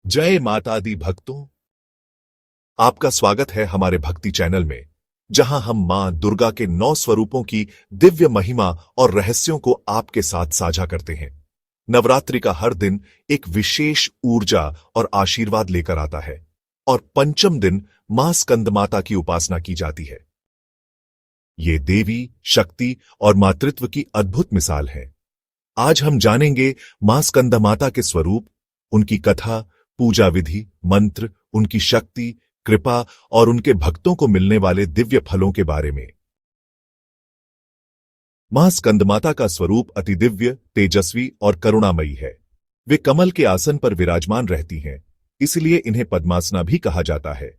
जय माता दी भक्तों, आपका स्वागत है हमारे भक्ति चैनल में, जहां हम मां दुर्गा के 9 स्वरूपों की दिव्य महिमा और रहस्यों को आपके साथ साझा करते हैं। नवरात्रि का हर दिन एक विशेष ऊर्जा और आशीर्वाद लेकर आता है और पंचम दिन मां स्कंदमाता की उपासना की जाती है। ये देवी, शक्ति और मातृत्व की अद्भुत मिसाल है। आज हम जानेंगे मां स्कंदमाता के स्वरूप, उनकी कथा, पूजा विधि, मंत्र, उनकी शक्ति, कृपा और उनके भक्तों को मिलने वाले दिव्य फलों के बारे में। मां स्कंदमाता का स्वरूप अति दिव्य, तेजस्वी और करुणामयी है। वे कमल के आसन पर विराजमान रहती हैं, इसलिए इन्हें पद्मासना भी कहा जाता है।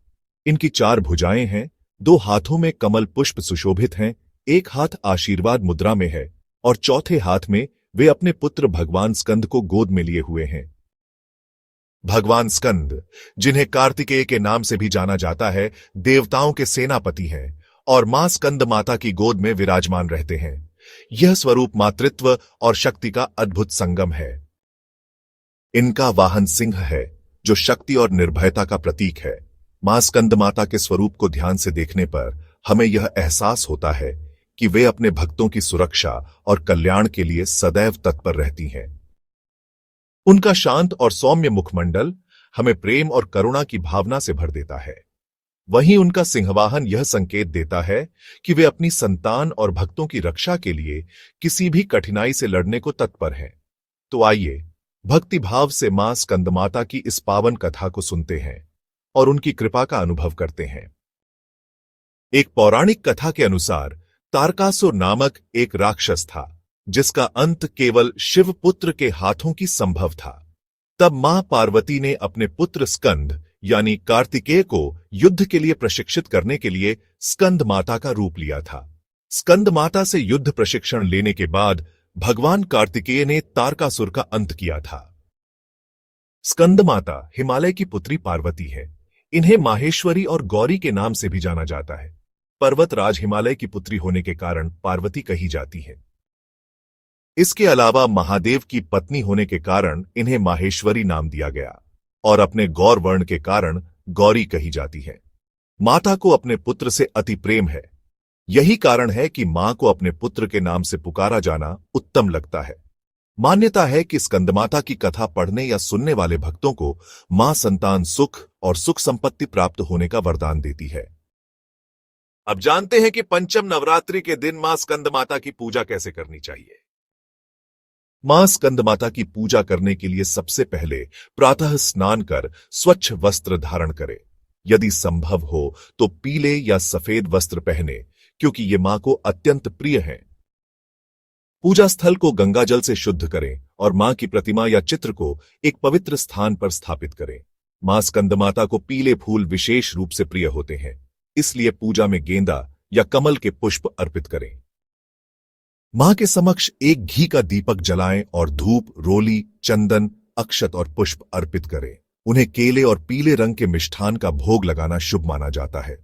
इनकी 4 भुजाएं हैं, 2 हाथों में कमल पुष्प सुशोभित हैं, एक हाथ आशीर्वाद मुद्रा में है और चौथे हाथ में वे अपने पुत्र भगवान स्कंद को गोद में लिए हुए हैं। भगवान स्कंद, जिन्हें कार्तिकेय के नाम से भी जाना जाता है, देवताओं के सेनापति हैं और मां स्कंद माता की गोद में विराजमान रहते हैं। यह स्वरूप मातृत्व और शक्ति का अद्भुत संगम है। इनका वाहन सिंह है, जो शक्ति और निर्भयता का प्रतीक है। मां स्कंद माता के स्वरूप को ध्यान से देखने पर हमें यह एहसास होता है कि वे अपने भक्तों की सुरक्षा और कल्याण के लिए सदैव तत्पर रहती हैं। उनका शांत और सौम्य मुखमंडल हमें प्रेम और करुणा की भावना से भर देता है। वहीं उनका सिंहवाहन यह संकेत देता है कि वे अपनी संतान और भक्तों की रक्षा के लिए किसी भी कठिनाई से लड़ने को तत्पर हैं। तो आइए भक्तिभाव से मां स्कंदमाता की इस पावन कथा को सुनते हैं और उनकी कृपा का अनुभव करते हैं। एक पौराणिक कथा के अनुसार तारकासुर नामक एक राक्षस था, जिसका अंत केवल शिवपुत्र के हाथों की संभव था। तब मां पार्वती ने अपने पुत्र स्कंद यानी कार्तिकेय को युद्ध के लिए प्रशिक्षित करने के लिए स्कंद माता का रूप लिया था। स्कंद माता से युद्ध प्रशिक्षण लेने के बाद भगवान कार्तिकेय ने तारकासुर का अंत किया था। स्कंद माता हिमालय की पुत्री पार्वती है। इन्हें माहेश्वरी और गौरी के नाम से भी जाना जाता है। पर्वतराज हिमालय की पुत्री होने के कारण पार्वती कही जाती है। इसके अलावा महादेव की पत्नी होने के कारण इन्हें माहेश्वरी नाम दिया गया और अपने गौर वर्ण के कारण गौरी कही जाती है। माता को अपने पुत्र से अति प्रेम है। यही कारण है कि मां को अपने पुत्र के नाम से पुकारा जाना उत्तम लगता है। मान्यता है कि स्कंदमाता की कथा पढ़ने या सुनने वाले भक्तों को मां संतान सुख और सुख संपत्ति प्राप्त होने का वरदान देती है। अब जानते हैं कि पंचम नवरात्रि के दिन मां स्कंदमाता की पूजा कैसे करनी चाहिए। मां स्कंदमाता की पूजा करने के लिए सबसे पहले प्रातः स्नान कर स्वच्छ वस्त्र धारण करें। यदि संभव हो तो पीले या सफेद वस्त्र पहने, क्योंकि ये मां को अत्यंत प्रिय हैं। पूजा स्थल को गंगाजल से शुद्ध करें और मां की प्रतिमा या चित्र को एक पवित्र स्थान पर स्थापित करें। मां स्कंदमाता को पीले फूल विशेष रूप से प्रिय होते हैं, इसलिए पूजा में गेंदा या कमल के पुष्प अर्पित करें। मां के समक्ष एक घी का दीपक जलाएं और धूप, रोली, चंदन, अक्षत और पुष्प अर्पित करें। उन्हें केले और पीले रंग के मिष्ठान का भोग लगाना शुभ माना जाता है।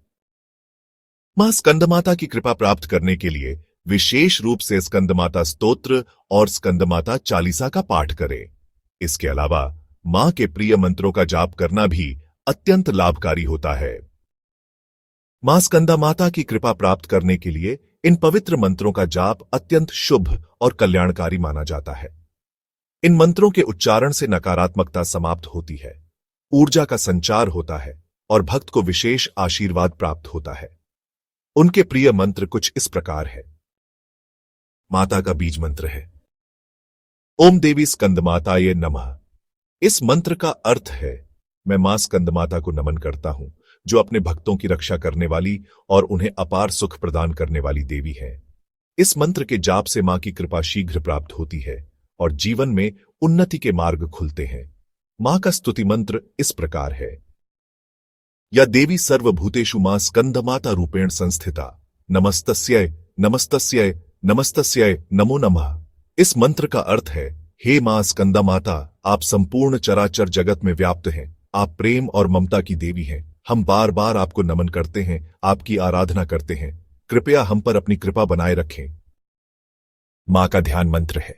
मां स्कंदमाता की कृपा प्राप्त करने के लिए विशेष रूप से स्कंदमाता स्तोत्र और स्कंदमाता चालीसा का पाठ करें। इसके अलावा मां के प्रिय मंत्रों का जाप करना भी अत्यंत लाभकारी होता है। मां स्कंदमाता की कृपा प्राप्त करने के लिए इन पवित्र मंत्रों का जाप अत्यंत शुभ और कल्याणकारी माना जाता है। इन मंत्रों के उच्चारण से नकारात्मकता समाप्त होती है, ऊर्जा का संचार होता है और भक्त को विशेष आशीर्वाद प्राप्त होता है। उनके प्रिय मंत्र कुछ इस प्रकार है। माता का बीज मंत्र है ओम देवी स्कंदमाताये नमः। इस मंत्र का अर्थ है, मैं मां स्कंदमाता को नमन करता हूं, जो अपने भक्तों की रक्षा करने वाली और उन्हें अपार सुख प्रदान करने वाली देवी है। इस मंत्र के जाप से मां की कृपा शीघ्र प्राप्त होती है और जीवन में उन्नति के मार्ग खुलते हैं। मां का स्तुति मंत्र इस प्रकार है। या देवी सर्वभूतेषु मां स्कंदमाता रूपेण संस्थिता, नमस्तस्यै नमस्तस्यै नमस्तस्यै नमो नमः। इस मंत्र का अर्थ है, हे मां स्कंदमाता, आप संपूर्ण चराचर जगत में व्याप्त हैं। आप प्रेम और ममता की देवी हैं। हम बार बार आपको नमन करते हैं, आपकी आराधना करते हैं। कृपया हम पर अपनी कृपा बनाए रखें। मां का ध्यान मंत्र है।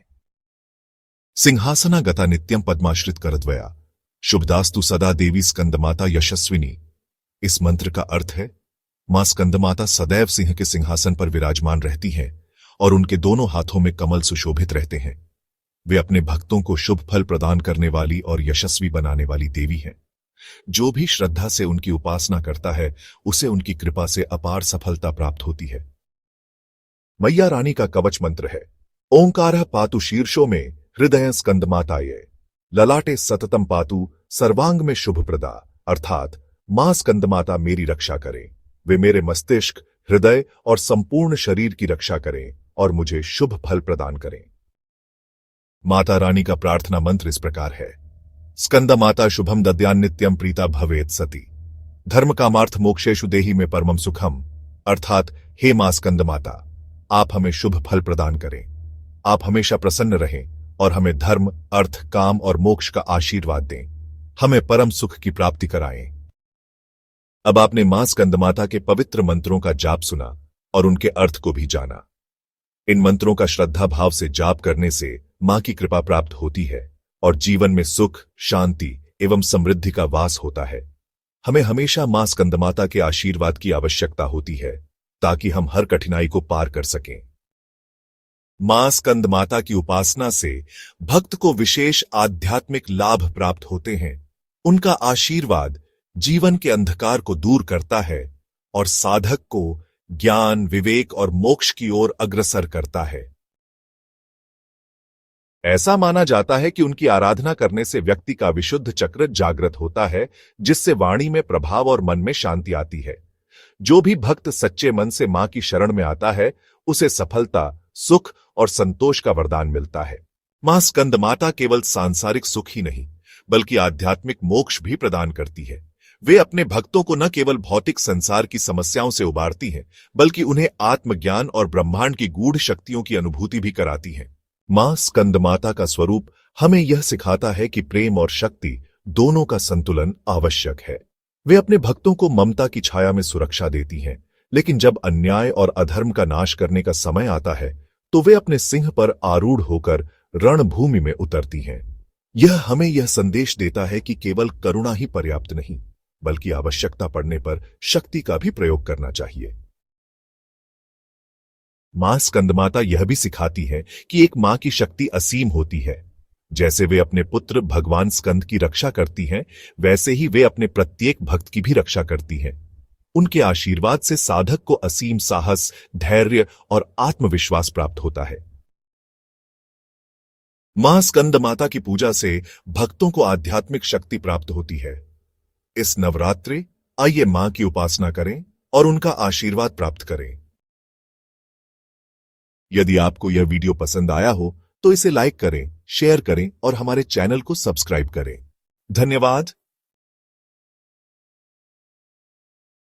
सिंहासनागता नित्यं पद्माश्रित करद्वया शुभदास्तु सदा देवी स्कंदमाता यशस्विनी। इस मंत्र का अर्थ है, मां स्कंदमाता सदैव सिंह के सिंहासन पर विराजमान रहती हैं और उनके दोनों हाथों में कमल सुशोभित रहते हैं। वे अपने भक्तों को शुभ फल प्रदान करने वाली और यशस्वी बनाने वाली देवी हैं। जो भी श्रद्धा से उनकी उपासना करता है, उसे उनकी कृपा से अपार सफलता प्राप्त होती है। मैया रानी का कवच मंत्र है, ओंकारः पातु शीर्षों में हृदय स्कंदमाताये, ललाटे सततम पातु सर्वांग में शुभप्रदा। अर्थात मां स्कंदमाता मेरी रक्षा करें, वे मेरे मस्तिष्क, हृदय और संपूर्ण शरीर की रक्षा करें और मुझे शुभ फल प्रदान करें। माता रानी का प्रार्थना मंत्र इस प्रकार है, स्कंदमाता शुभम दद्यान नित्यम प्रीता भवेत सती, धर्म कामार्थ मोक्षेषु देहि में परमम सुखम। अर्थात हे मां स्कंदमाता, आप हमें शुभ फल प्रदान करें, आप हमेशा प्रसन्न रहें और हमें धर्म, अर्थ, काम और मोक्ष का आशीर्वाद दें, हमें परम सुख की प्राप्ति कराएं। अब आपने मां स्कंदमाता के पवित्र मंत्रों का जाप सुना और उनके अर्थ को भी जाना। इन मंत्रों का श्रद्धा भाव से जाप करने से मां की कृपा प्राप्त होती है और जीवन में सुख, शांति एवं समृद्धि का वास होता है। हमें हमेशा मां स्कंदमाता के आशीर्वाद की आवश्यकता होती है ताकि हम हर कठिनाई को पार कर सकें। मां स्कंदमाता की उपासना से भक्त को विशेष आध्यात्मिक लाभ प्राप्त होते हैं। उनका आशीर्वाद जीवन के अंधकार को दूर करता है और साधक को ज्ञान, विवेक और मोक्ष की ओर अग्रसर करता है। ऐसा माना जाता है कि उनकी आराधना करने से व्यक्ति का विशुद्ध चक्र जागृत होता है, जिससे वाणी में प्रभाव और मन में शांति आती है। जो भी भक्त सच्चे मन से मां की शरण में आता है, उसे सफलता, सुख और संतोष का वरदान मिलता है। मां स्कंदमाता केवल सांसारिक सुख ही नहीं, बल्कि आध्यात्मिक मोक्ष भी प्रदान करती है। वे अपने भक्तों को न केवल भौतिक संसार की समस्याओं से उबारती हैं, बल्कि उन्हें आत्मज्ञान और ब्रह्मांड की गूढ़ शक्तियों की अनुभूति भी कराती हैं। मां स्कंदमाता का स्वरूप हमें यह सिखाता है कि प्रेम और शक्ति दोनों का संतुलन आवश्यक है। वे अपने भक्तों को ममता की छाया में सुरक्षा देती हैं, लेकिन जब अन्याय और अधर्म का नाश करने का समय आता है, तो वे अपने सिंह पर आरूढ़ होकर रणभूमि में उतरती हैं। यह हमें यह संदेश देता है कि केवल करुणा ही पर्याप्त नहीं, बल्कि आवश्यकता पड़ने पर शक्ति का भी प्रयोग करना चाहिए। मां स्कंदमाता यह भी सिखाती है कि एक मां की शक्ति असीम होती है। जैसे वे अपने पुत्र भगवान स्कंद की रक्षा करती हैं, वैसे ही वे अपने प्रत्येक भक्त की भी रक्षा करती हैं। उनके आशीर्वाद से साधक को असीम साहस, धैर्य और आत्मविश्वास प्राप्त होता है। मां स्कंदमाता की पूजा से भक्तों को आध्यात्मिक शक्ति प्राप्त होती है। इस नवरात्रि आइए मां की उपासना करें और उनका आशीर्वाद प्राप्त करें। यदि आपको यह वीडियो पसंद आया हो तो इसे लाइक करें, शेयर करें और हमारे चैनल को सब्सक्राइब करें। धन्यवाद।